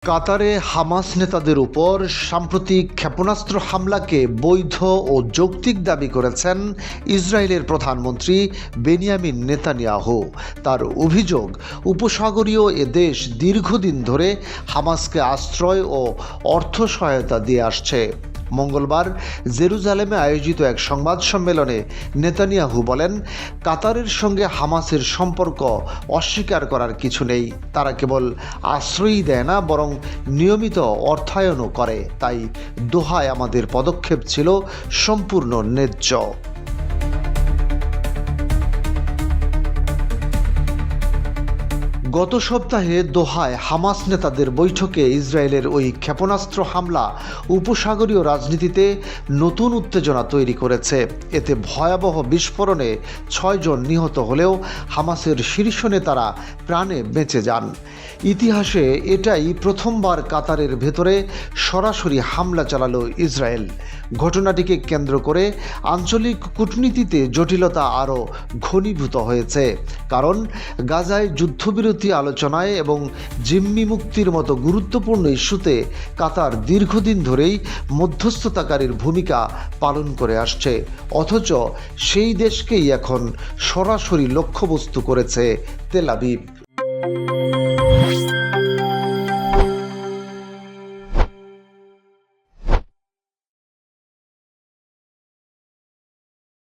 কাতারে হামাস নেতাদের উপর সাম্প্রতিক ক্ষেপণাস্ত্র হামলাকে বৈধ ও যৌক্তিক দাবি করেছেন ইসরায়েলের প্রধানমন্ত্রী বেনিয়ামিন নেতানিয়াহু। তার অভিযোগ, উপসাগরীয় এ দেশ দীর্ঘদিন ধরে হামাসকে আশ্রয় ও অর্থ সহায়তা দিয়ে আসছে। মঙ্গলবার জেরুজালেমে আয়োজিত এক সংবাদ সম্মেলনে নেতানিয়াহু বলেন, কাতারের সঙ্গে হামাসের সম্পর্ক অস্বীকার করার কিছু নেই। তারা কেবল আশ্রয়ই দেয় না, বরং নিয়মিত অর্থায়নও করে। তাই দোহায় আমাদের পদক্ষেপ ছিল সম্পূর্ণ ন্যায্য। গত সপ্তাহে দোহায় হামাস নেতাদের বৈঠকে ইসরায়েলের ওই ক্ষেপণাস্ত্র হামলা উপসাগরীয় রাজনীতিতে নতুন উত্তেজনা তৈরি করেছে। এতে ভয়াবহ বিস্ফোরণে 6 জন নিহত হলেও হামাসের শীর্ষ নেতারা প্রাণে বেঁচে যান। ইতিহাসে এটাই প্রথমবার কাতারের ভেতরে সরাসরি হামলা চালালো ইসরায়েল। ঘটনাটিকে কেন্দ্র করে আঞ্চলিক কূটনীতিতে জটিলতা আরও ঘনীভূত হয়েছে, কারণ গাজায় যুদ্ধবিরতি আলোচনায় এবং জিম্মি মুক্তির মতো গুরুত্বপূর্ণ ইস্যুতে কাতার দীর্ঘদিন ধরেই মধ্যস্থতাকারীর ভূমিকা পালন করে আসছে। অথচ সেই দেশকেই এখন সরাসরি লক্ষ্যবস্তু করেছে তেল আবিব।